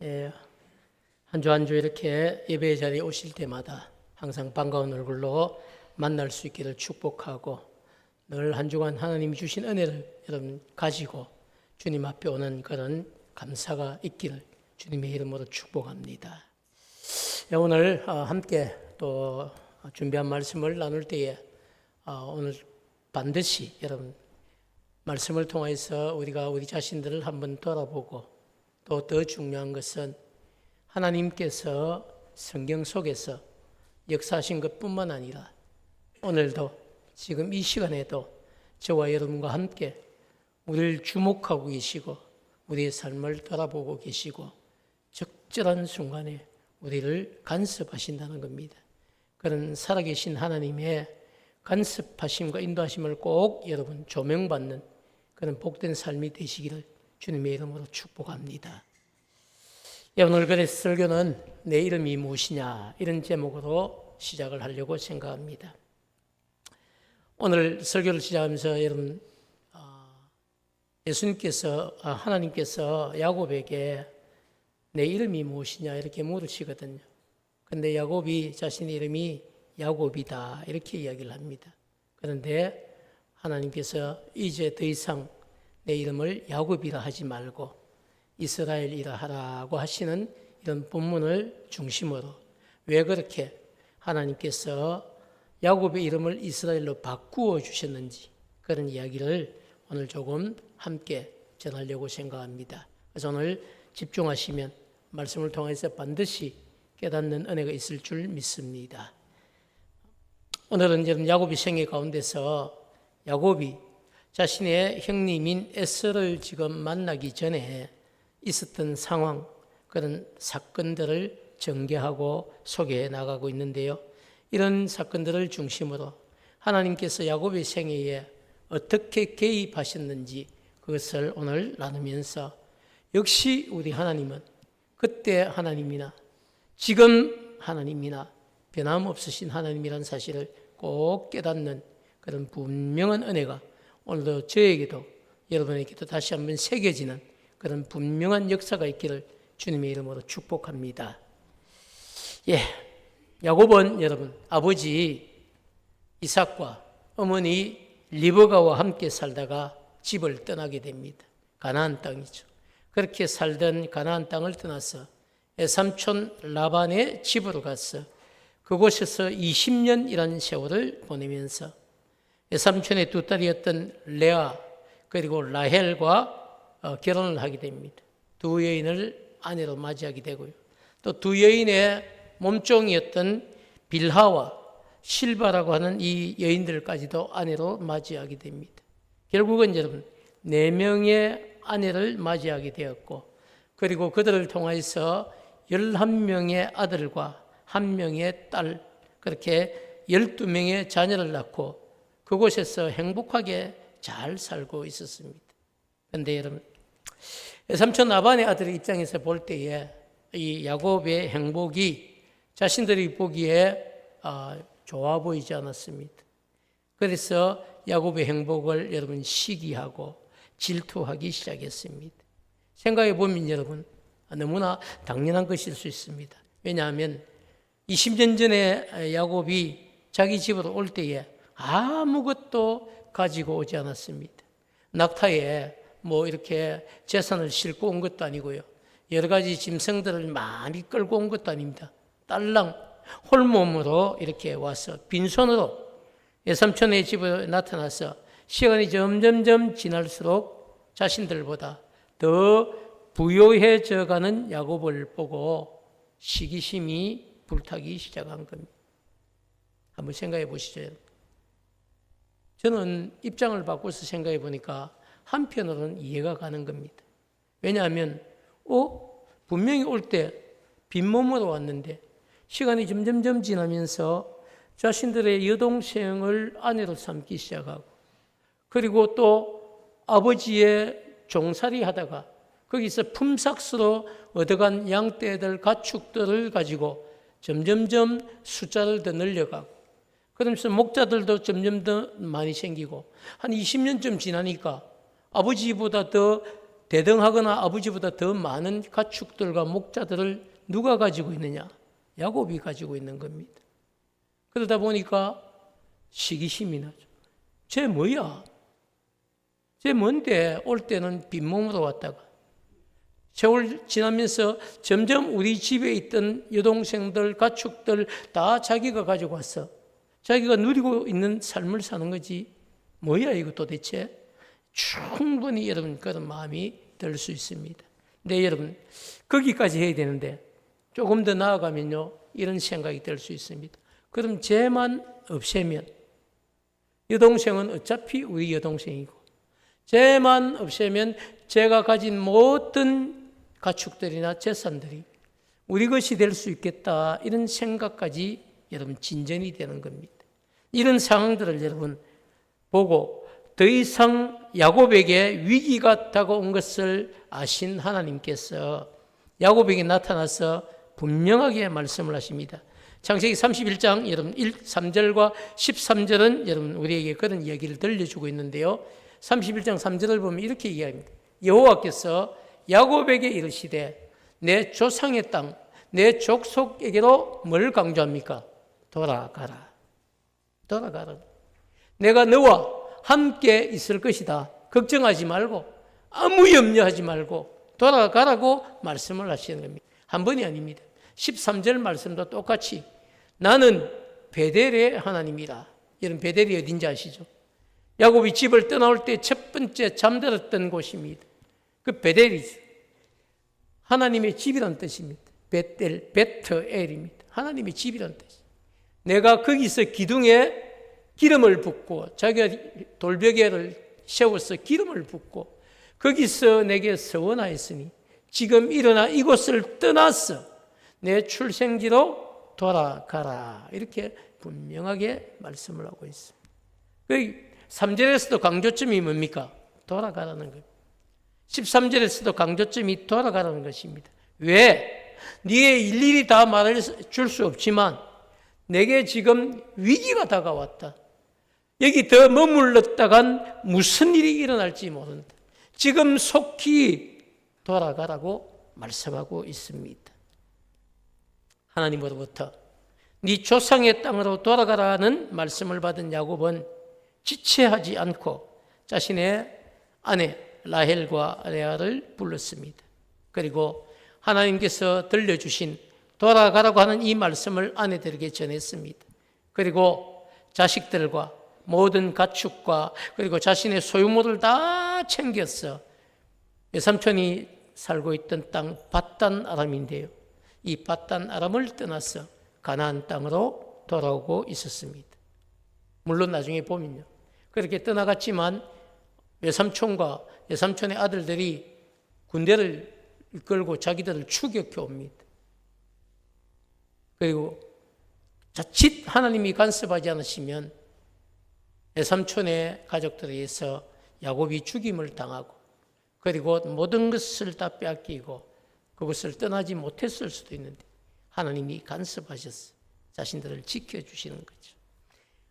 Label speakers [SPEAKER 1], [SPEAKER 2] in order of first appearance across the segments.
[SPEAKER 1] 예, 한 주 한 주 이렇게 예배 자리에 오실 때마다 항상 반가운 얼굴로 만날 수 있기를 축복하고 늘 한 주간 하나님이 주신 은혜를 여러분 가지고 주님 앞에 오는 그런 감사가 있기를 주님의 이름으로 축복합니다. 예, 오늘 함께 또 준비한 말씀을 나눌 때에 오늘 반드시 여러분 말씀을 통해서 우리가 우리 자신들을 한번 돌아보고 또 더 중요한 것은 하나님께서 성경 속에서 역사하신 것뿐만 아니라 오늘도 지금 이 시간에도 저와 여러분과 함께 우리를 주목하고 계시고 우리의 삶을 돌아보고 계시고 적절한 순간에 우리를 간섭하신다는 겁니다. 그런 살아계신 하나님의 간섭하심과 인도하심을 꼭 여러분 조명받는 그런 복된 삶이 되시기를 주님의 이름으로 축복합니다. 오늘 그래서 설교는 내 이름이 무엇이냐 이런 제목으로 시작을 하려고 생각합니다. 오늘 설교를 시작하면서 여러분 예수님께서 하나님께서 야곱에게 내 이름이 무엇이냐 이렇게 물으시거든요. 그런데 야곱이 자신의 이름이 야곱이다 이렇게 이야기를 합니다. 그런데 하나님께서 이제 더 이상 내 이름을 야곱이라 하지 말고 이스라엘이라 하라고 하시는 이런 본문을 중심으로 왜 그렇게 하나님께서 야곱의 이름을 이스라엘로 바꾸어 주셨는지 그런 이야기를 오늘 조금 함께 전하려고 생각합니다. 그래서 오늘 집중하시면 말씀을 통해서 반드시 깨닫는 은혜가 있을 줄 믿습니다. 오늘은 여러분 야곱의 생애 가운데서 야곱이 자신의 형님인 에서를 지금 만나기 전에 있었던 상황, 그런 사건들을 전개하고 소개해 나가고 있는데요. 이런 사건들을 중심으로 하나님께서 야곱의 생애에 어떻게 개입하셨는지 그것을 오늘 나누면서 역시 우리 하나님은 그때 하나님이나 지금 하나님이나 변함없으신 하나님이라는 사실을 꼭 깨닫는 그런 분명한 은혜가 오늘도 저에게도 여러분에게도 다시 한번 새겨지는 그런 분명한 역사가 있기를 주님의 이름으로 축복합니다. 야곱은 여러분 아버지 이삭과 어머니 리브가와 함께 살다가 집을 떠나게 됩니다. 가나안 땅이죠. 그렇게 살던 가나안 땅을 떠나서 삼촌 라반의 집으로 가서 그곳에서 20년이라는 세월을 보내면서 삼촌의 두 딸이었던 레아 그리고 라헬과 결혼을 하게 됩니다. 두 여인을 아내로 맞이하게 되고요. 또 두 여인의 몸종이었던 빌하와 실바라고 하는 이 여인들까지도 아내로 맞이하게 됩니다. 결국은 여러분 4명의 아내를 맞이하게 되었고 그리고 그들을 통해서 11명의 아들과 1명의 딸 그렇게 12명의 자녀를 낳고 그곳에서 행복하게 잘 살고 있었습니다. 그런데 여러분 삼촌 라반의 아들의 입장에서 볼 때에 이 야곱의 행복이 자신들이 보기에 좋아 보이지 않았습니다. 그래서 야곱의 행복을 여러분 시기하고 질투하기 시작했습니다. 생각해 보면 여러분 너무나 당연한 것일 수 있습니다. 왜냐하면 20년 전에 야곱이 자기 집으로 올 때에 아무것도 가지고 오지 않았습니다. 낙타에 이렇게 재산을 싣고 온 것도 아니고요. 여러 가지 짐승들을 많이 끌고 온 것도 아닙니다. 딸랑 홀몸으로 이렇게 와서 빈손으로 삼촌의 집에 나타나서 시간이 점점점 지날수록 자신들보다 더 부유해져 가는 야곱을 보고 시기심이 불타기 시작한 겁니다. 한번 생각해 보시죠. 저는 입장을 바꿔서 생각해 보니까 한편으로는 이해가 가는 겁니다. 왜냐하면 분명히 올 때 빈몸으로 왔는데 시간이 점점점 지나면서 자신들의 여동생을 아내로 삼기 시작하고 그리고 또 아버지의 종살이 하다가 거기서 품삯으로 얻어간 양떼들 가축들을 가지고 점점점 숫자를 더 늘려가고 그러면서 목자들도 점점 더 많이 생기고 한 20년쯤 지나니까 아버지보다 더 대등하거나 아버지보다 더 많은 가축들과 목자들을 누가 가지고 있느냐? 야곱이 가지고 있는 겁니다. 그러다 보니까 시기심이 나죠. 쟤 뭐야? 쟤 뭔데 올 때는 빈몸으로 왔다가 세월 지나면서 점점 우리 집에 있던 여동생들, 가축들 다 자기가 가지고 왔어. 자기가 누리고 있는 삶을 사는 거지. 뭐야 이거 도대체? 충분히 여러분 그런 마음이 들 수 있습니다. 근데 여러분 거기까지 해야 되는데 조금 더 나아가면요 이런 생각이 들 수 있습니다. 그럼 쟤만 없애면 여동생은 어차피 우리 여동생이고 쟤만 없애면 제가 가진 모든 가축들이나 재산들이 우리 것이 될 수 있겠다 이런 생각까지 여러분 진전이 되는 겁니다. 이런 상황들을 여러분 보고 더 이상 야곱에게 위기가 다가온 것을 아신 하나님께서 야곱에게 나타나서 분명하게 말씀을 하십니다. 창세기 31장 여러분 3절과 13절은 여러분 우리에게 그런 이야기를 들려주고 있는데요. 31장 3절을 보면 이렇게 이야기합니다. 여호와께서 야곱에게 이르시되 내 조상의 땅, 내 족속에게로 뭘 강조합니까? 돌아가라. 돌아가라. 내가 너와 함께 있을 것이다. 걱정하지 말고 아무 염려하지 말고 돌아가라고 말씀을 하시는 겁니다. 한 번이 아닙니다. 13절 말씀도 똑같이 나는 베델의 하나님이라. 여러분 베델이 어딘지 아시죠? 야곱이 집을 떠나올 때 첫 번째 잠들었던 곳입니다. 그 베델이죠. 하나님의 집이라는 뜻입니다. 베텔, 베트엘입니다. 하나님의 집이라는 뜻. 내가 거기서 기둥에 기름을 붓고 자기가 돌베개를 세워서 기름을 붓고 거기서 내게 서원하였으니 지금 일어나 이곳을 떠나서 내 출생지로 돌아가라. 이렇게 분명하게 말씀을 하고 있습니다. 3절에서도 강조점이 뭡니까? 돌아가라는 겁니다. 13절에서도 강조점이 돌아가라는 것입니다. 왜? 네게 일일이 다 말을 줄 수 없지만 내게 지금 위기가 다가왔다. 여기 더 머물렀다간 무슨 일이 일어날지 모른다. 지금 속히 돌아가라고 말씀하고 있습니다. 하나님으로부터 네 조상의 땅으로 돌아가라는 말씀을 받은 야곱은 지체하지 않고 자신의 아내 라헬과 레아를 불렀습니다. 그리고 하나님께서 들려주신 돌아가라고 하는 이 말씀을 아내들에게 전했습니다. 그리고 자식들과 모든 가축과 그리고 자신의 소유물을 다 챙겼어. 외삼촌이 살고 있던 땅 밧단 아람인데요. 이 밧단 아람을 떠나서 가나안 땅으로 돌아오고 있었습니다. 물론 나중에 보면요. 그렇게 떠나갔지만 외삼촌과 외삼촌의 아들들이 군대를 이끌고 자기들을 추격해 옵니다. 그리고 자칫 하나님이 간섭하지 않으시면 외삼촌의 가족들에 의해서 야곱이 죽임을 당하고 그리고 모든 것을 다 빼앗기고 그것을 떠나지 못했을 수도 있는데 하나님이 간섭하셔서 자신들을 지켜주시는 거죠.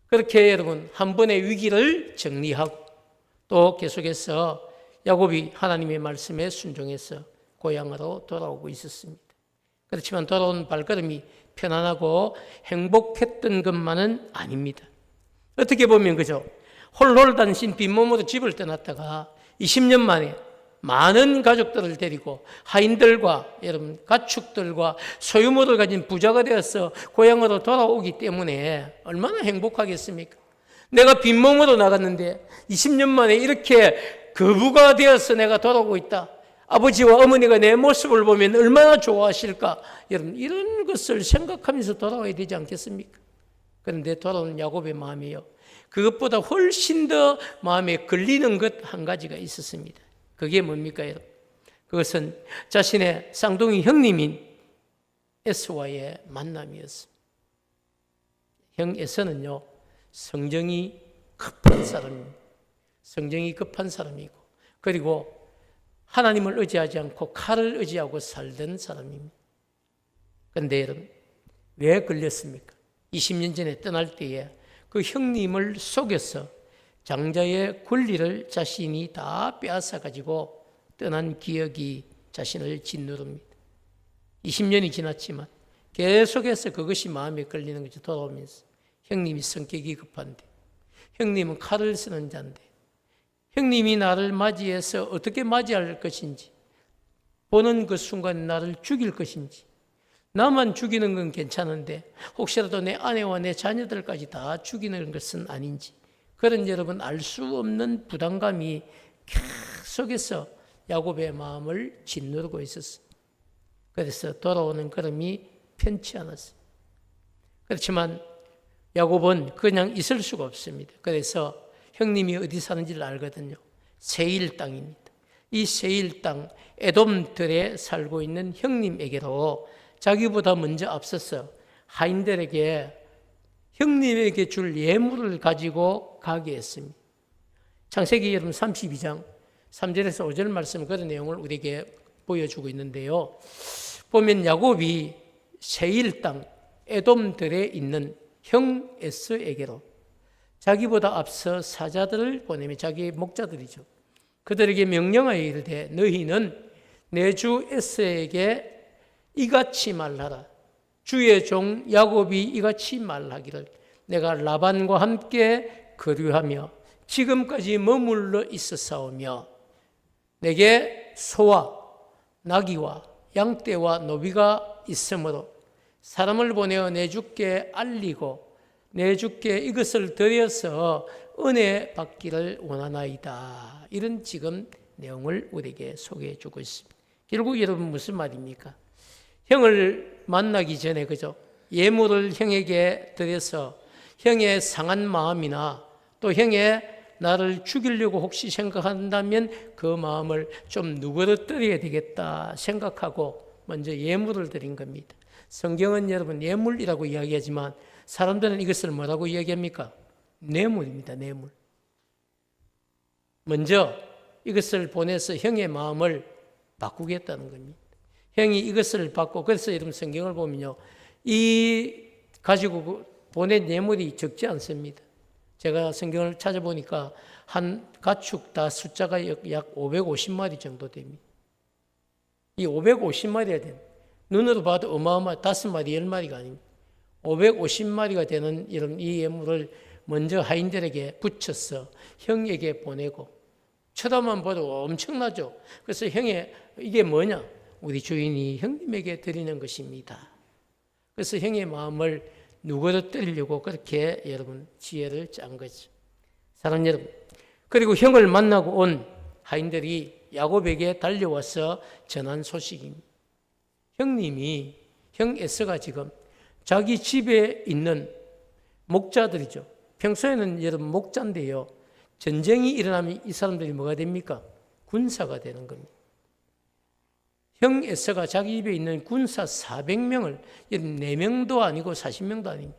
[SPEAKER 1] 그렇게 여러분 한 번의 위기를 정리하고 또 계속해서 야곱이 하나님의 말씀에 순종해서 고향으로 돌아오고 있었습니다. 그렇지만 돌아온 발걸음이 편안하고 행복했던 것만은 아닙니다. 어떻게 보면 그죠? 홀홀단신 빈몸으로 집을 떠났다가 20년 만에 많은 가족들을 데리고 하인들과 여러분 가축들과 소유물을 가진 부자가 되어서 고향으로 돌아오기 때문에 얼마나 행복하겠습니까? 내가 빈몸으로 나갔는데 20년 만에 이렇게 거부가 되어서 내가 돌아오고 있다. 아버지와 어머니가 내 모습을 보면 얼마나 좋아하실까? 여러분 이런 것을 생각하면서 돌아와야 되지 않겠습니까? 그런데 돌아오는 야곱의 마음이요. 그것보다 훨씬 더 마음에 걸리는 것 한 가지가 있었습니다. 그게 뭡니까, 여러분? 그것은 자신의 쌍둥이 형님인 에서와의 만남이었습니다. 형 에서는요, 성정이 급한 사람입니다. 성정이 급한 사람이고, 그리고 하나님을 의지하지 않고 칼을 의지하고 살던 사람입니다. 그런데 여러분, 왜 걸렸습니까? 20년 전에 떠날 때에 그 형님을 속여서 장자의 권리를 자신이 다 빼앗아 가지고 떠난 기억이 자신을 짓누릅니다. 20년이 지났지만 계속해서 그것이 마음에 걸리는 것이 돌아오면서 형님이 성격이 급한데, 형님은 칼을 쓰는 자인데, 형님이 나를 맞이해서 어떻게 맞이할 것인지, 보는 그 순간 나를 죽일 것인지, 나만 죽이는 건 괜찮은데 혹시라도 내 아내와 내 자녀들까지 다 죽이는 것은 아닌지, 그런 여러분 알 수 없는 부담감이 계속해서 야곱의 마음을 짓누르고 있었어요. 그래서 돌아오는 걸음이 편치 않았어요. 그렇지만 야곱은 그냥 있을 수가 없습니다. 그래서 형님이 어디 사는지를 알거든요. 세일 땅입니다. 이 세일 땅 에돔들에 살고 있는 형님에게로 자기보다 먼저 앞서서 하인들에게 형님에게 줄 예물을 가지고 가게 했습니다. 창세기 여러분 32장 3절에서 5절 말씀, 그런 내용을 우리에게 보여주고 있는데요. 보면 야곱이 세일 땅 에돔들에 있는 형 에스에게로 자기보다 앞서 사자들을 보내며, 자기의 목자들이죠, 그들에게 명령하여 이르되 너희는 내 주 에스에게 이같이 말하라. 주의 종 야곱이 이같이 말하기를 내가 라반과 함께 거류하며 지금까지 머물러 있었사오며 내게 소와 나귀와 양떼와 노비가 있으므로 사람을 보내어 내 주께 알리고 내 주께 이것을 드려서 은혜 받기를 원하나이다. 이런 지금 내용을 우리에게 소개해 주고 있습니다. 결국 여러분 무슨 말입니까? 형을 만나기 전에, 그죠? 예물을 형에게 드려서 형의 상한 마음이나 또 형의 나를 죽이려고 혹시 생각한다면 그 마음을 좀 누그러뜨려야 되겠다 생각하고 먼저 예물을 드린 겁니다. 성경은 여러분 예물이라고 이야기하지만 사람들은 이것을 뭐라고 이야기합니까? 뇌물입니다. 뇌물. 먼저 이것을 보내서 형의 마음을 바꾸겠다는 겁니다. 형이 이것을 받고, 그래서 여러분 성경을 보면요, 이 가지고 보낸 예물이 적지 않습니다. 제가 성경을 찾아보니까 한 가축 다 숫자가 약 550마리 정도 됩니다. 이 550마리가 되는, 눈으로 봐도 어마어마한 5마리, 10마리가 아닙니다. 550마리가 되는 이런 이 예물을 먼저 하인들에게 붙여서 형에게 보내고, 쳐다만 봐도 엄청나죠. 그래서 형의 이게 뭐냐? 우리 주인이 형님에게 드리는 것입니다. 그래서 형의 마음을 누그러뜨리려고 그렇게 여러분 지혜를 짠 거죠. 사랑하는 여러분, 그리고 형을 만나고 온 하인들이 야곱에게 달려와서 전한 소식입니다. 형님이, 형 에서가 지금 자기 집에 있는 목자들이죠. 평소에는 여러분 목자인데요, 전쟁이 일어나면 이 사람들이 뭐가 됩니까? 군사가 되는 겁니다. 형 에서가 자기 집에 있는 군사 400명을, 4명도 아니고 40명도 아닙니다.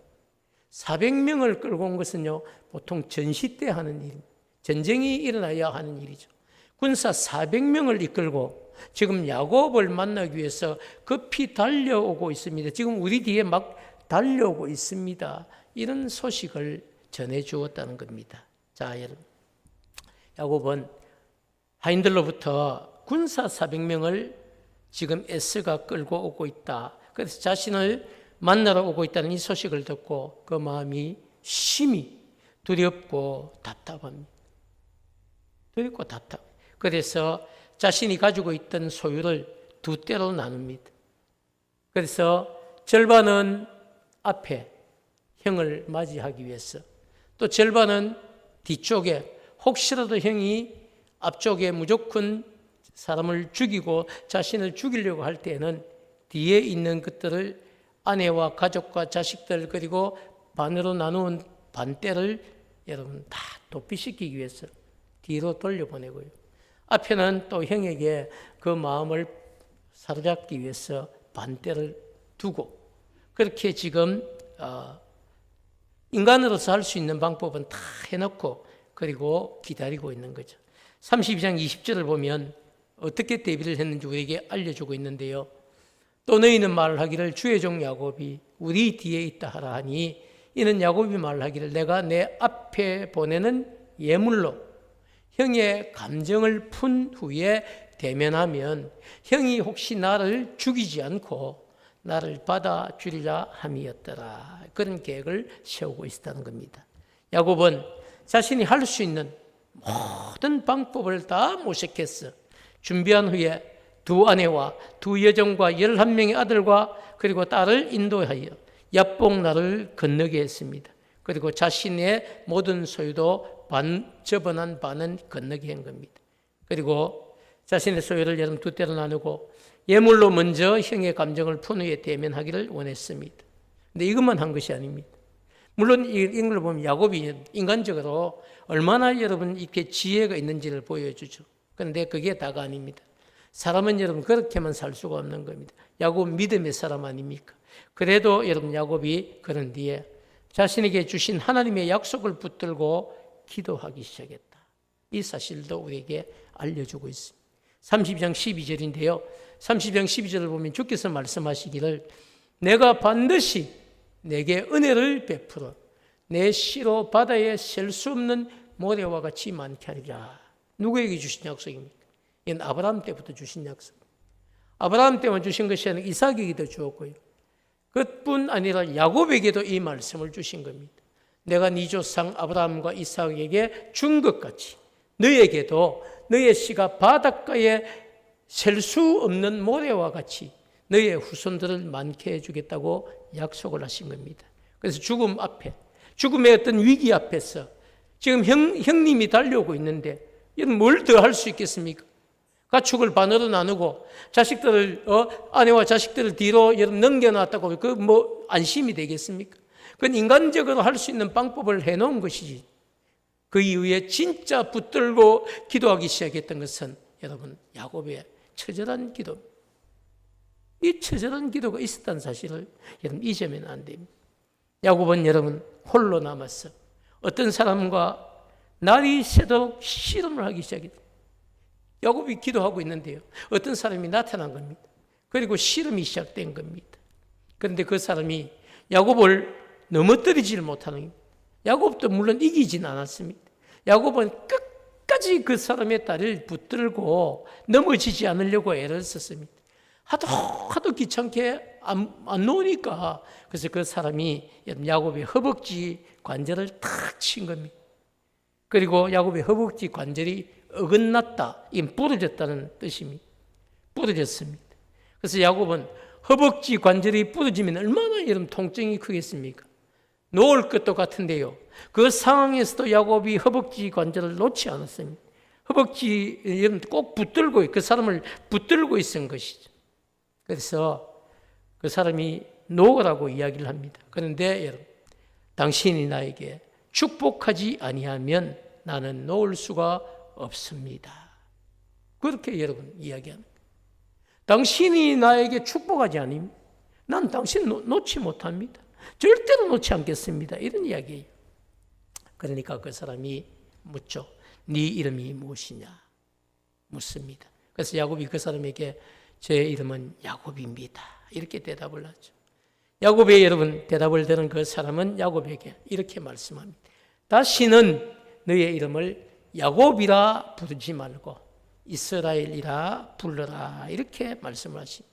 [SPEAKER 1] 400명을 끌고 온 것은요, 보통 전시 때 하는 일입니다. 전쟁이 일어나야 하는 일이죠. 군사 400명을 이끌고 지금 야곱을 만나기 위해서 급히 달려오고 있습니다. 지금 우리 뒤에 막 달려오고 있습니다. 이런 소식을 전해 주었다는 겁니다. 자, 여러분, 야곱은 하인들로부터 군사 400명을 지금 에스가 끌고 오고 있다. 그래서 자신을 만나러 오고 있다는 이 소식을 듣고 그 마음이 심히 두렵고 답답합니다. 두렵고 답답. 그래서 자신이 가지고 있던 소유를 두 떼로 나눕니다. 그래서 절반은 앞에 형을 맞이하기 위해서, 또 절반은 뒤쪽에, 혹시라도 형이 앞쪽에 무조건 사람을 죽이고 자신을 죽이려고 할 때는 뒤에 있는 것들을, 아내와 가족과 자식들, 그리고 반으로 나누은 반대를 여러분 다 도피시키기 위해서 뒤로 돌려보내고요. 앞에는 또 형에게 그 마음을 사로잡기 위해서 반대를 두고, 그렇게 지금 인간으로서 할 수 있는 방법은 다 해놓고 그리고 기다리고 있는 거죠. 32장 20절을 보면 어떻게 대비를 했는지 우리에게 알려주고 있는데요. 또 너희는 말하기를 주의 종 야곱이 우리 뒤에 있다 하라 하니, 이는 야곱이 말하기를 내가 내 앞에 보내는 예물로 형의 감정을 푼 후에 대면하면 형이 혹시 나를 죽이지 않고 나를 받아주리라 함이었더라. 그런 계획을 세우고 있었다는 겁니다. 야곱은 자신이 할 수 있는 모든 방법을 다 모색했어. 준비한 후에 두 아내와 두 여종과 11명의 아들과 그리고 딸을 인도하여 야복나루를 건너게 했습니다. 그리고 자신의 모든 소유도 접어난 반은 건너게 한 겁니다. 그리고 자신의 소유를 여러분 두 때로 나누고 예물로 먼저 형의 감정을 푼 후에 대면하기를 원했습니다. 근데 이것만 한 것이 아닙니다. 물론 이걸 보면 야곱이 인간적으로 얼마나 여러분 이렇게 지혜가 있는지를 보여주죠. 그런데 그게 다가 아닙니다. 사람은 여러분 그렇게만 살 수가 없는 겁니다. 야곱 믿음의 사람 아닙니까? 그래도 여러분 야곱이 그런 뒤에 자신에게 주신 하나님의 약속을 붙들고 기도하기 시작했다. 이 사실도 우리에게 알려주고 있습니다. 32장 12절인데요. 32장 12절을 보면 주께서 말씀하시기를 내가 반드시 내게 은혜를 베풀어 내 씨로 바다에 셀 수 없는 모래와 같이 많게 하리라. 누구에게 주신 약속입니까? 이건 아브라함 때부터 주신 약속. 아브라함 때만 주신 것이 아니라 이삭에게도 주었고요. 그뿐 아니라 야곱에게도 이 말씀을 주신 겁니다. 내가 네 조상 아브라함과 이삭에게 준 것 같이 너에게도 너의 씨가 바닷가에 셀 수 없는 모래와 같이 너의 후손들을 많게 해주겠다고 약속을 하신 겁니다. 그래서 죽음 앞에, 죽음의 어떤 위기 앞에서 지금 형님이 달려오고 있는데 이건 뭘 더 할 수 있겠습니까? 가축을 반으로 나누고 자식들을 아내와 자식들을 뒤로 넘겨놨다고 그 뭐 안심이 되겠습니까? 그건 인간적으로 할 수 있는 방법을 해놓은 것이지. 그 이후에 진짜 붙들고 기도하기 시작했던 것은 여러분 야곱의 처절한 기도. 이 처절한 기도가 있었다는 사실을 여러분 잊으면 안 됩니다. 야곱은 여러분 홀로 남았어. 어떤 사람과 날이 새도록 씨름을 하기 시작했다. 야곱이 기도하고 있는데요. 어떤 사람이 나타난 겁니다. 그리고 씨름이 시작된 겁니다. 그런데 그 사람이 야곱을 넘어뜨리지를 못하는 겁니다. 야곱도 물론 이기진 않았습니다. 야곱은 끝까지 그 사람의 다리를 붙들고 넘어지지 않으려고 애를 썼습니다. 하도 귀찮게 안 놓으니까 그래서 그 사람이 야곱의 허벅지 관절을 탁 친 겁니다. 그리고 야곱의 허벅지 관절이 어긋났다. 이건 부러졌다는 뜻입니다. 부러졌습니다. 그래서 야곱은 허벅지 관절이 부러지면 얼마나 여러분 통증이 크겠습니까? 놓을 것도 같은데요. 그 상황에서도 야곱이 허벅지 관절을 놓지 않았습니다. 허벅지 꼭 붙들고 그 사람을 붙들고 있은 것이죠. 그래서 그 사람이 놓으라고 이야기를 합니다. 그런데 여러분, 당신이 나에게 축복하지 아니하면 나는 놓을 수가 없습니다. 그렇게 여러분 이야기합니다. 당신이 나에게 축복하지 않으면 난 당신 놓지 못합니다. 절대로 놓지 않겠습니다. 이런 이야기예요. 그러니까 그 사람이 묻죠. 네 이름이 무엇이냐? 묻습니다. 그래서 야곱이 그 사람에게 제 이름은 야곱입니다. 이렇게 대답을 하죠. 야곱의 여러분 대답을 들은 그 사람은 야곱에게 이렇게 말씀합니다. 다시는 너의 이름을 야곱이라 부르지 말고 이스라엘이라 불러라. 이렇게 말씀을 하십니다.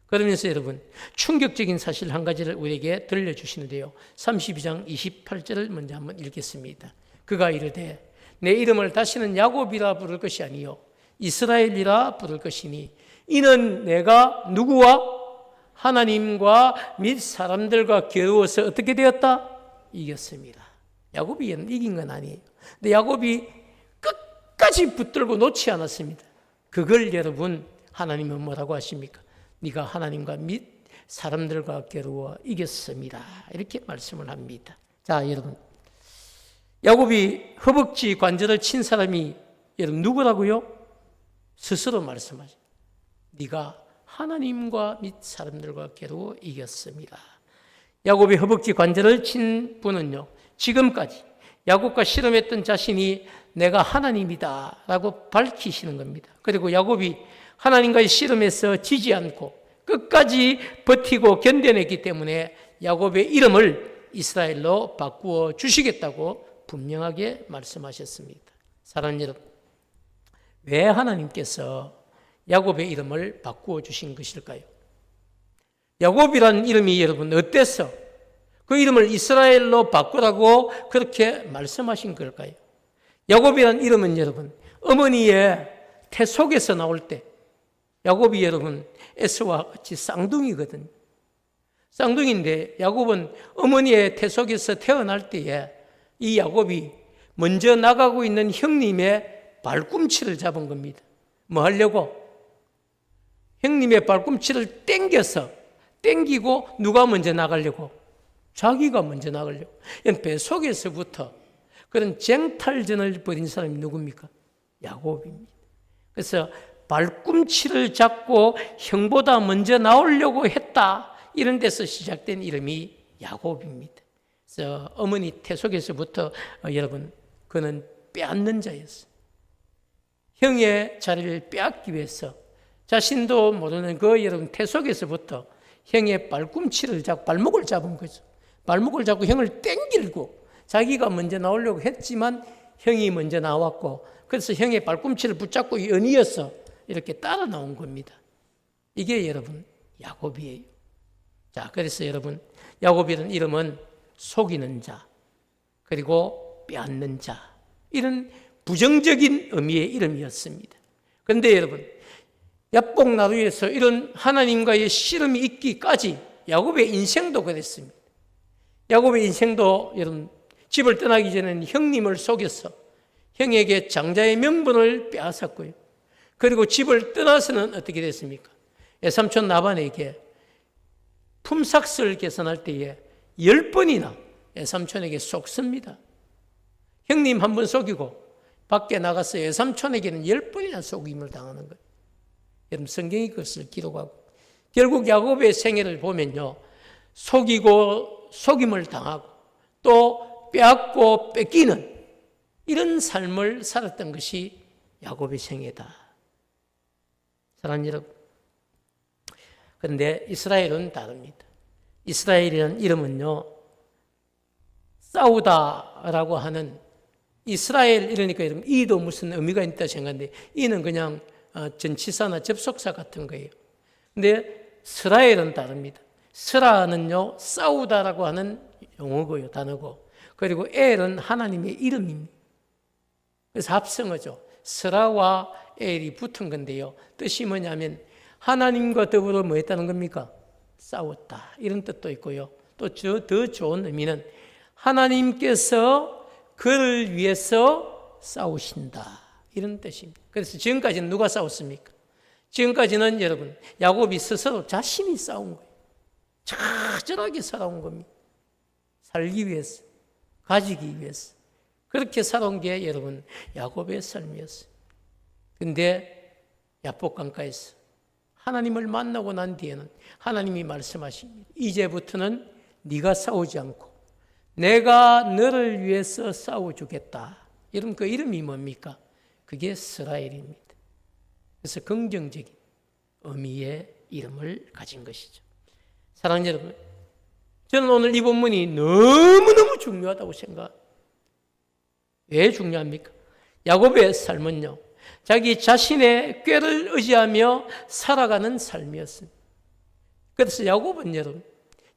[SPEAKER 1] 그러면서 여러분 충격적인 사실 한 가지를 우리에게 들려주시는데요. 32장 28절을 먼저 한번 읽겠습니다. 그가 이르되 내 이름을 다시는 야곱이라 부를 것이 아니요 이스라엘이라 부를 것이니 이는 내가 누구와 하나님과 및 사람들과 겨루어서 어떻게 되었다? 이겼습니다. 야곱이 이긴 건 아니에요. 근데 야곱이 끝까지 붙들고 놓지 않았습니다. 그걸 여러분 하나님은 뭐라고 하십니까? 네가 하나님과 및 사람들과 겨루어 이겼습니다. 이렇게 말씀을 합니다. 자, 여러분. 야곱이 허벅지 관절을 친 사람이 여러분 누구라고요? 스스로 말씀하죠. 네가 하나님과 및 사람들과 겨루어 이겼습니다. 야곱이 허벅지 관절을 친 분은요. 지금까지 야곱과 씨름했던 자신이 내가 하나님이다 라고 밝히시는 겁니다. 그리고 야곱이 하나님과의 씨름에서 지지 않고 끝까지 버티고 견뎌냈기 때문에 야곱의 이름을 이스라엘로 바꾸어 주시겠다고 분명하게 말씀하셨습니다. 사랑하는 여러분, 왜 하나님께서 야곱의 이름을 바꾸어 주신 것일까요? 야곱이라는 이름이 여러분 어때서 그 이름을 이스라엘로 바꾸라고 그렇게 말씀하신 걸까요? 야곱이라는 이름은 여러분 어머니의 태 속에서 나올 때 야곱이 여러분 에서와 같이 쌍둥이거든요. 쌍둥이인데 야곱은 어머니의 태 속에서 태어날 때에 이 야곱이 먼저 나가고 있는 형님의 발꿈치를 잡은 겁니다. 뭐 하려고? 형님의 발꿈치를 땡기고 누가 먼저 나가려고? 자기가 먼저 나가려고. 배 속에서부터 그런 쟁탈전을 벌인 사람이 누굽니까? 야곱입니다. 그래서 발꿈치를 잡고 형보다 먼저 나오려고 했다. 이런 데서 시작된 이름이 야곱입니다. 그래서 어머니 태 속에서부터 여러분 그는 빼앗는 자였어요. 형의 자리를 빼앗기 위해서 자신도 모르는 그 여러분 태 속에서부터 형의 발꿈치를 잡고 발목을 잡은 거죠. 발목을 잡고 형을 땡기고 자기가 먼저 나오려고 했지만 형이 먼저 나왔고 그래서 형의 발꿈치를 붙잡고 연이어서 이렇게 따라 나온 겁니다. 이게 여러분 야곱이에요. 자, 그래서 여러분 야곱이라는 이름은 속이는 자 그리고 빼앗는 자 이런 부정적인 의미의 이름이었습니다. 그런데 여러분 야복 나루에서 이런 하나님과의 씨름이 있기까지 야곱의 인생도 그랬습니다. 야곱의 인생도 여러분 집을 떠나기 전에는 형님을 속여서 형에게 장자의 명분을 빼앗았고요. 그리고 집을 떠나서는 어떻게 됐습니까? 외삼촌 라반에게 품삯을 계산할 때에 10번이나 외삼촌에게 속습니다. 형님 한 번 속이고 밖에 나가서 외삼촌에게는 10번이나 속임을 당하는 거예요. 여러분 성경이 그것을 기록하고 결국 야곱의 생애를 보면요. 속이고 속임을 당하고 또 빼앗고 뺏기는 이런 삶을 살았던 것이 야곱의 생애다. 사랑하는 여러분, 그런데 이스라엘은 다릅니다. 이스라엘이라는 이름은요, 싸우다라고 하는 이스라엘 이러니까 이도 무슨 의미가 있다 생각하는데 이는 그냥 전치사나 접속사 같은 거예요. 근데 스라엘은 다릅니다. 스라는요, 싸우다라고 하는 용어고요, 단어고. 그리고 엘은 하나님의 이름입니다. 그래서 합성어죠. 스라와 엘이 붙은 건데요. 뜻이 뭐냐면 하나님과 더불어 뭐 했다는 겁니까? 싸웠다. 이런 뜻도 있고요. 또 더 좋은 의미는 하나님께서 그를 위해서 싸우신다. 이런 뜻입니다. 그래서 지금까지는 누가 싸웠습니까? 지금까지는 여러분 야곱이 스스로 자신이 싸운 거예요. 처절하게 살아온 겁니다. 살기 위해서, 가지기 위해서. 그렇게 살아온 게 여러분 야곱의 삶이었어요. 그런데 야복강가에서 하나님을 만나고 난 뒤에는 하나님이 말씀하십니다. 이제부터는 네가 싸우지 않고 내가 너를 위해서 싸워주겠다. 이런 그 이름이 뭡니까? 그게 스라엘입니다. 그래서 긍정적인 의미의 이름을 가진 것이죠. 사랑하는 여러분, 저는 오늘 이 본문이 너무너무 중요하다고 생각합니다. 왜 중요합니까? 야곱의 삶은요, 자기 자신의 꾀를 의지하며 살아가는 삶이었습니다. 그래서 야곱은 여러분,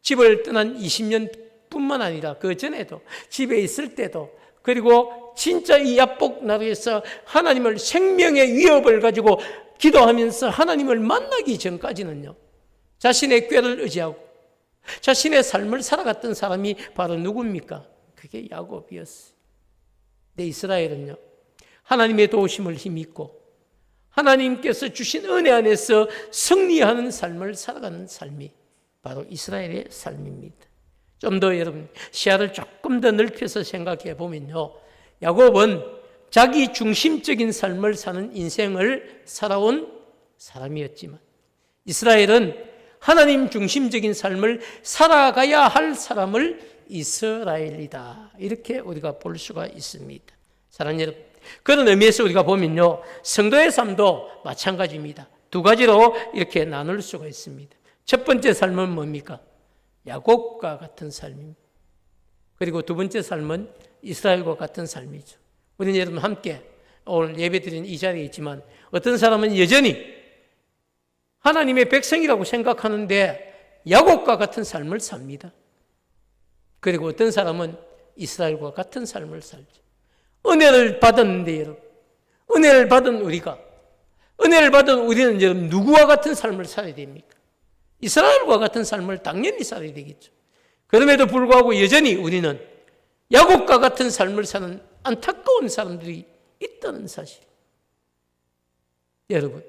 [SPEAKER 1] 집을 떠난 20년뿐만 아니라 그 전에도 집에 있을 때도 그리고 진짜 이 야복 나루에서 하나님을 생명의 위협을 가지고 기도하면서 하나님을 만나기 전까지는요, 자신의 꾀를 의지하고 자신의 삶을 살아갔던 사람이 바로 누굽니까? 그게 야곱이었어요. 근데 이스라엘은요, 하나님의 도우심을 힘입고 하나님께서 주신 은혜 안에서 승리하는 삶을 살아가는 삶이 바로 이스라엘의 삶입니다. 좀 더 여러분 시야를 조금 더 넓혀서 생각해 보면요, 야곱은 자기 중심적인 삶을 사는 인생을 살아온 사람이었지만 이스라엘은 하나님 중심적인 삶을 살아가야 할 사람을 이스라엘이다. 이렇게 우리가 볼 수가 있습니다. 사랑하는 여러분, 그런 의미에서 우리가 보면요, 성도의 삶도 마찬가지입니다. 두 가지로 이렇게 나눌 수가 있습니다. 첫 번째 삶은 뭡니까? 야곱과 같은 삶입니다. 그리고 두 번째 삶은 이스라엘과 같은 삶이죠. 우리는 여러분 함께 오늘 예배드린 이 자리에 있지만 어떤 사람은 여전히 하나님의 백성이라고 생각하는데 야곱과 같은 삶을 삽니다. 그리고 어떤 사람은 이스라엘과 같은 삶을 살죠. 은혜를 받았는데 여러분, 은혜를 받은 우리는 여러분 누구와 같은 삶을 살아야 됩니까? 이스라엘과 같은 삶을 당연히 살아야 되겠죠. 그럼에도 불구하고 여전히 우리는 야곱과 같은 삶을 사는 안타까운 사람들이 있다는 사실. 여러분,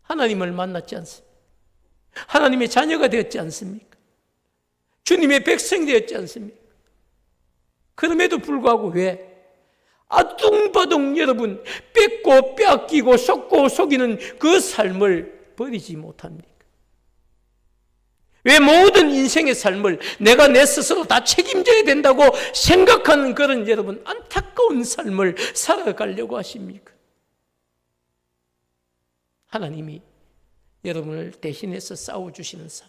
[SPEAKER 1] 하나님을 만났지 않습니까? 하나님의 자녀가 되었지 않습니까? 주님의 백성이 되었지 않습니까? 그럼에도 불구하고 왜 아둥바둥 여러분 뺏고 빼앗기고 속고 속이는 그 삶을 버리지 못합니까? 왜 모든 인생의 삶을 내가 내 스스로 다 책임져야 된다고 생각하는 그런 여러분 안타까운 삶을 살아가려고 하십니까? 하나님이 여러분을 대신해서 싸워주시는 삶,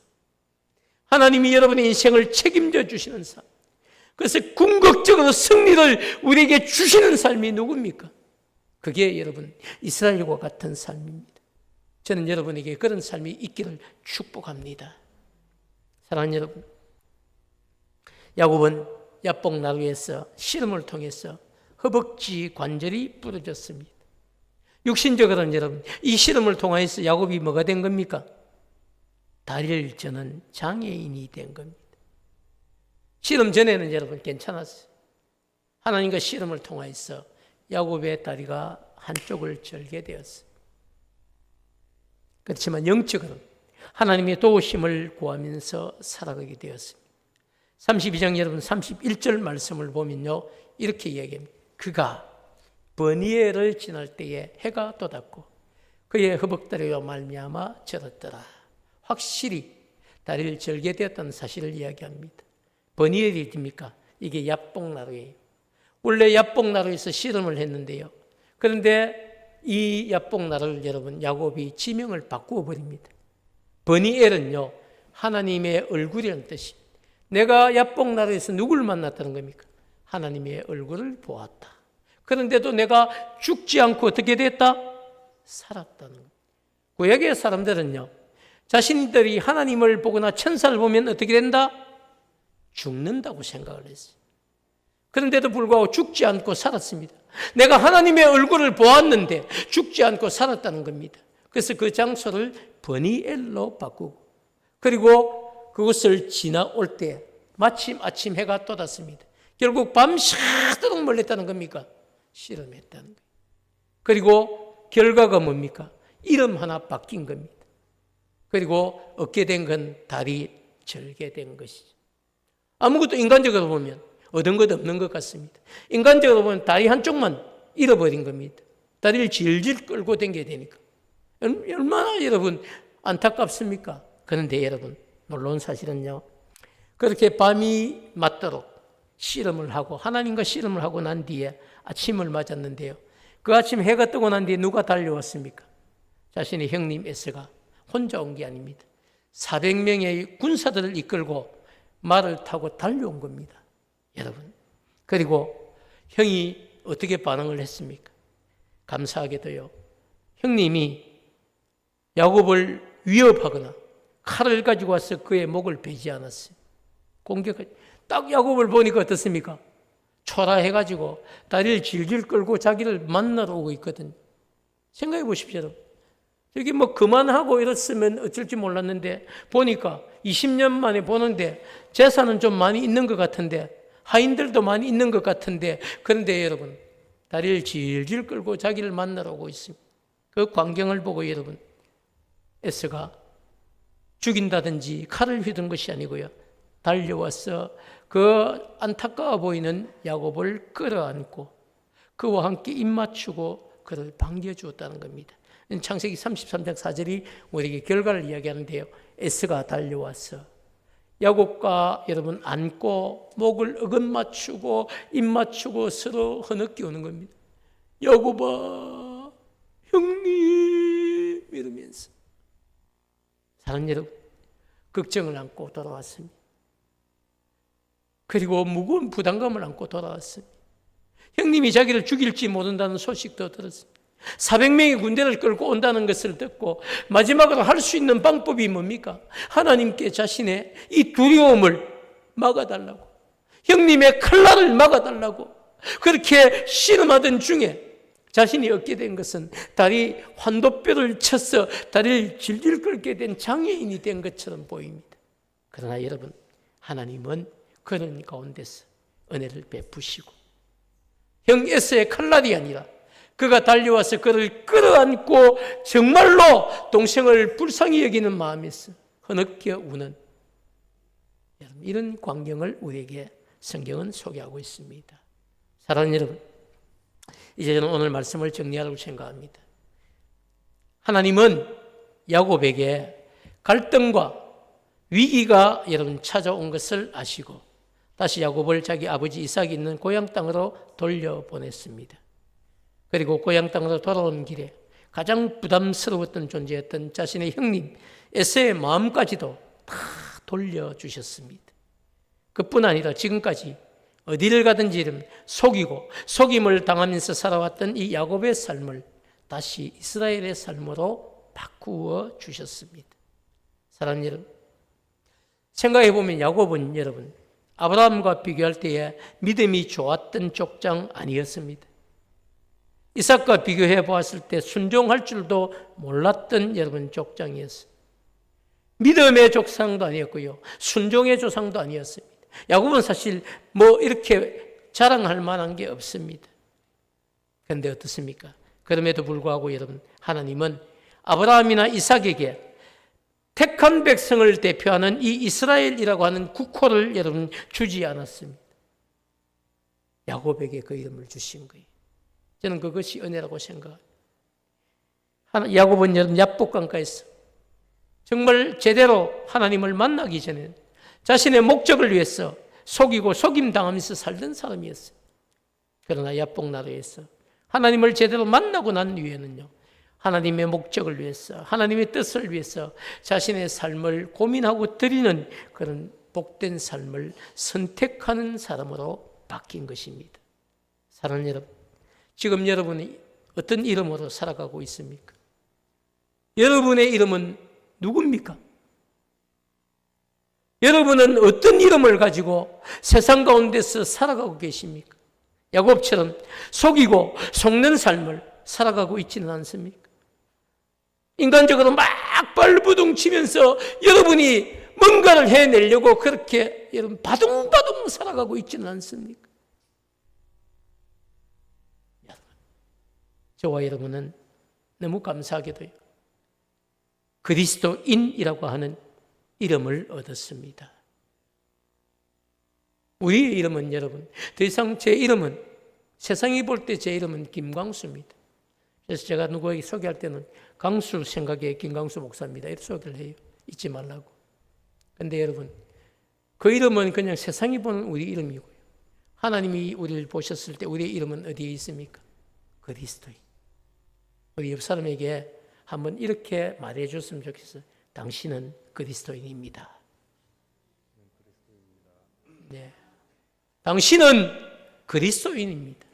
[SPEAKER 1] 하나님이 여러분의 인생을 책임져 주시는 삶, 그래서 궁극적으로 승리를 우리에게 주시는 삶이 누굽니까? 그게 여러분 이스라엘과 같은 삶입니다. 저는 여러분에게 그런 삶이 있기를 축복합니다. 사랑하는 여러분, 야곱은 야복 나루에서 씨름을 통해서 허벅지 관절이 부러졌습니다. 육신적으로는 여러분 이 씨름을 통해서 야곱이 뭐가 된 겁니까? 다리를 저는 장애인이 된 겁니다. 씨름 전에는 여러분 괜찮았어요. 하나님과 씨름을 통해서 야곱의 다리가 한쪽을 절게 되었어요. 그렇지만 영적으로는 하나님의 도우심을 구하면서 살아가게 되었습니다. 32장 여러분 31절 말씀을 보면요 이렇게 이야기합니다. 그가 버니엘을 지날 때에 해가 돋았고 그의 허벅다리와 말미암아 절었더라. 확실히 다리를 절게 되었다는 사실을 이야기합니다. 버니엘이 됩니까? 이게 야복나루예요. 원래 야복나루에서 씨름을 했는데요. 그런데 이 야복나루를 여러분 야곱이 지명을 바꾸어 버립니다. 버니엘은요 하나님의 얼굴이라는 뜻입니다. 내가 야복나루에서 누구를 만났다는 겁니까? 하나님의 얼굴을 보았다. 그런데도 내가 죽지 않고 어떻게 됐다? 살았다는 겁니다. 구약의 사람들은요 자신들이 하나님을 보거나 천사를 보면 어떻게 된다? 죽는다고 생각을 했어요. 그런데도 불구하고 죽지 않고 살았습니다. 내가 하나님의 얼굴을 보았는데 죽지 않고 살았다는 겁니다. 그래서 그 장소를 버니엘로 바꾸고 그리고 그곳을 지나올 때 마침 아침 해가 돋았습니다. 결국 밤새도록 멀렸다는 겁니까? 씨름했다는 거예요. 그리고 결과가 뭡니까? 이름 하나 바뀐 겁니다. 그리고 얻게 된 건 다리 절게 된 것이죠. 아무것도 인간적으로 보면 얻은 것 없는 것 같습니다. 인간적으로 보면 다리 한쪽만 잃어버린 겁니다. 다리를 질질 끌고 다녀야 되니까. 얼마나 여러분 안타깝습니까? 그런데 여러분 놀라운 사실은요. 그렇게 밤이 맞도록 씨름을 하고 하나님과 씨름을 하고 난 뒤에 아침을 맞았는데요. 그 아침 해가 뜨고 난 뒤에 누가 달려왔습니까? 자신의 형님 에서가 혼자 온 게 아닙니다. 400명의 군사들을 이끌고 말을 타고 달려온 겁니다. 여러분. 그리고 형이 어떻게 반응을 했습니까? 감사하게도요. 형님이 야곱을 위협하거나 칼을 가지고 와서 그의 목을 베지 않았어요. 공격을 딱 야곱을 보니까 어떻습니까? 초라해가지고 다리를 질질 끌고 자기를 만나러 오고 있거든요. 생각해 보십시오. 여러분. 여기 뭐 그만하고 이랬으면 어쩔지 몰랐는데 보니까 20년 만에 보는데 재산은 좀 많이 있는 것 같은데 하인들도 많이 있는 것 같은데 그런데 여러분 다리를 질질 끌고 자기를 만나러 오고 있습니다. 그 광경을 보고 여러분 에스가 죽인다든지 칼을 휘둔 것이 아니고요. 달려와서 그 안타까워 보이는 야곱을 끌어안고 그와 함께 입맞추고 그를 반겨주었다는 겁니다. 창세기 33장 4절이 우리에게 결과를 이야기하는데요. 에스가 달려와서 야곱과 여러분 안고 목을 어긋맞추고 입맞추고 서로 흐느끼 오는 겁니다. 야곱아 형님 이러면서 사랑하는 여러분 걱정을 안고 돌아왔습니다. 그리고 무거운 부담감을 안고 돌아왔습니다. 형님이 자기를 죽일지 모른다는 소식도 들었습니다. 400명의 군대를 끌고 온다는 것을 듣고 마지막으로 할 수 있는 방법이 뭡니까? 하나님께 자신의 이 두려움을 막아달라고, 형님의 칼날을 막아달라고 그렇게 씨름하던 중에 자신이 얻게 된 것은 다리 환도뼈를 쳐서 다리를 질질 끌게 된 장애인이 된 것처럼 보입니다. 그러나 여러분, 하나님은 그런 가운데서 은혜를 베푸시고 형 에서의 칼날이 아니라 그가 달려와서 그를 끌어안고 정말로 동생을 불쌍히 여기는 마음에서 흐느껴 우는 이런 광경을 우리에게 성경은 소개하고 있습니다. 사랑하는 여러분, 이제 저는 오늘 말씀을 정리하려고 생각합니다. 하나님은 야곱에게 갈등과 위기가 여러분 찾아온 것을 아시고 다시 야곱을 자기 아버지 이삭이 있는 고향 땅으로 돌려보냈습니다. 그리고 고향 땅으로 돌아오는 길에 가장 부담스러웠던 존재였던 자신의 형님 에서의 마음까지도 다 돌려주셨습니다. 그뿐 아니라 지금까지 어디를 가든지 속이고 속임을 당하면서 살아왔던 이 야곱의 삶을 다시 이스라엘의 삶으로 바꾸어 주셨습니다. 사랑하는 여러분, 생각해 보면 야곱은 여러분 아브라함과 비교할 때에 믿음이 좋았던 족장 아니었습니다. 이삭과 비교해 보았을 때 순종할 줄도 몰랐던 여러분 족장이었어요. 믿음의 족상도 아니었고요, 순종의 조상도 아니었습니다. 야곱은 사실 이렇게 자랑할 만한 게 없습니다. 그런데 어떻습니까? 그럼에도 불구하고 여러분, 하나님은 아브라함이나 이삭에게 택한 백성을 대표하는 이 이스라엘이라고 하는 국호를 여러분 주지 않았습니다. 야곱에게 그 이름을 주신 거예요. 저는 그것이 은혜라고 생각합니다. 야곱은 여러분 야복강가에서 정말 제대로 하나님을 만나기 전에 자신의 목적을 위해서 속이고 속임당하면서 살던 사람이었어요. 그러나 야복나라에서 하나님을 제대로 만나고 난 뒤에는요, 하나님의 목적을 위해서, 하나님의 뜻을 위해서 자신의 삶을 고민하고 드리는 그런 복된 삶을 선택하는 사람으로 바뀐 것입니다. 사랑하는 여러분, 지금 여러분이 어떤 이름으로 살아가고 있습니까? 여러분의 이름은 누굽니까? 여러분은 어떤 이름을 가지고 세상 가운데서 살아가고 계십니까? 야곱처럼 속이고 속는 삶을 살아가고 있지는 않습니까? 인간적으로 막 발부둥 치면서 여러분이 뭔가를 해내려고 그렇게 여러분 바둥바둥 살아가고 있지는 않습니까? 여러분, 저와 여러분은 너무 감사하게도요, 그리스도인이라고 하는 이름을 얻었습니다. 우리의 이름은 여러분, 더 이상 제 이름은, 세상이 볼 때 제 이름은 김광수입니다. 그래서 제가 누구에게 소개할 때는 강수 생각에 김광수 목사입니다, 이렇게 소개를 해요. 잊지 말라고. 그런데 여러분, 그 이름은 그냥 세상이 보는 우리 이름이고요, 하나님이 우리를 보셨을 때 우리의 이름은 어디에 있습니까? 그리스도인. 우리 옆 사람에게 한번 이렇게 말해 줬으면 좋겠어요. 당신은 그리스도인입니다. 네. 당신은 그리스도인입니다.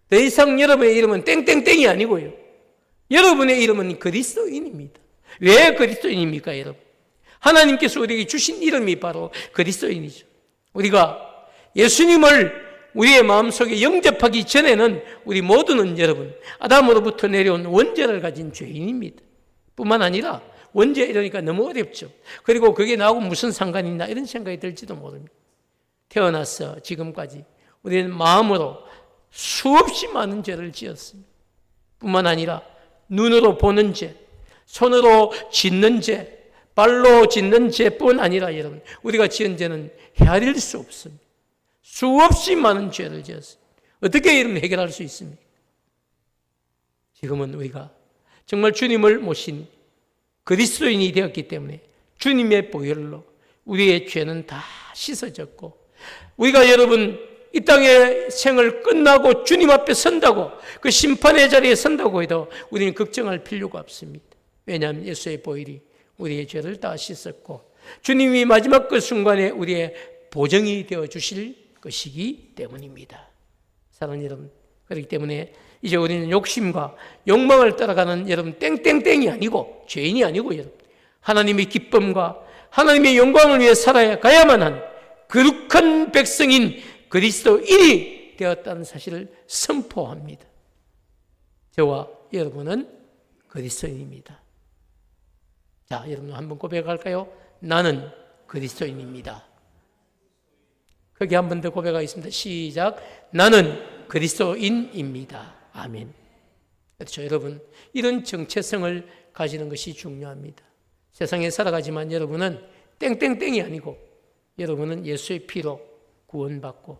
[SPEAKER 1] 더 이상 여러분의 이름은 땡땡땡이 아니고요, 여러분의 이름은 그리스도인입니다. 왜 그리스도인입니까, 여러분? 하나님께서 우리에게 주신 이름이 바로 그리스도인이죠. 우리가 예수님을 우리의 마음속에 영접하기 전에는 우리 모두는 여러분 아담으로부터 내려온 원죄를 가진 죄인입니다. 뿐만 아니라 원죄 이러니까 너무 어렵죠. 그리고 그게 나하고 무슨 상관이 있나 이런 생각이 들지도 모릅니다. 태어나서 지금까지 우리는 마음으로 수없이 많은 죄를 지었습니다. 뿐만 아니라 눈으로 보는 죄, 손으로 짓는 죄, 발로 짓는 죄뿐 아니라 여러분 우리가 지은 죄는 헤아릴 수 없습니다. 수없이 많은 죄를 지었습니다. 어떻게 이름 해결할 수 있습니까? 지금은 우리가 정말 주님을 모신 그리스도인이 되었기 때문에 주님의 보혈로 우리의 죄는 다 씻어졌고, 우리가 여러분 이 땅의 생을 끝나고 주님 앞에 선다고, 그 심판의 자리에 선다고 해도 우리는 걱정할 필요가 없습니다. 왜냐하면 예수의 보혈이 우리의 죄를 다 씻었고 주님이 마지막 그 순간에 우리의 보정이 되어 주실 것이기 때문입니다. 사랑하는 여러분, 그렇기 때문에 이제 우리는 욕심과 욕망을 따라가는 여러분 땡땡땡이 아니고 죄인이 아니고 여러분 하나님의 기쁨과 하나님의 영광을 위해 살아가야만 한 거룩한 백성인 그리스도인이 되었다는 사실을 선포합니다. 저와 여러분은 그리스도인입니다. 자, 여러분 한번 고백할까요? 나는 그리스도인입니다. 거기 한 번 더 고백하겠습니다. 시작. 나는 그리스도인입니다. 아멘. 그렇죠, 여러분. 이런 정체성을 가지는 것이 중요합니다. 세상에 살아가지만 여러분은 땡땡땡이 아니고 여러분은 예수의 피로 구원받고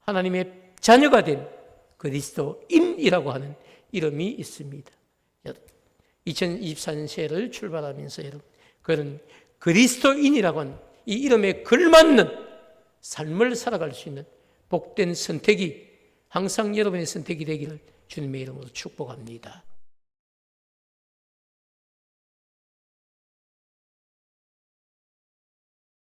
[SPEAKER 1] 하나님의 자녀가 된 그리스도인이라고 하는 이름이 있습니다. 2024년 새해를 출발하면서 여러분 그런 그리스도인이라고 하는 이 이름에 걸맞는 삶을 살아갈 수 있는 복된 선택이 항상 여러분의 선택이 되기를 주님의 이름으로 축복합니다.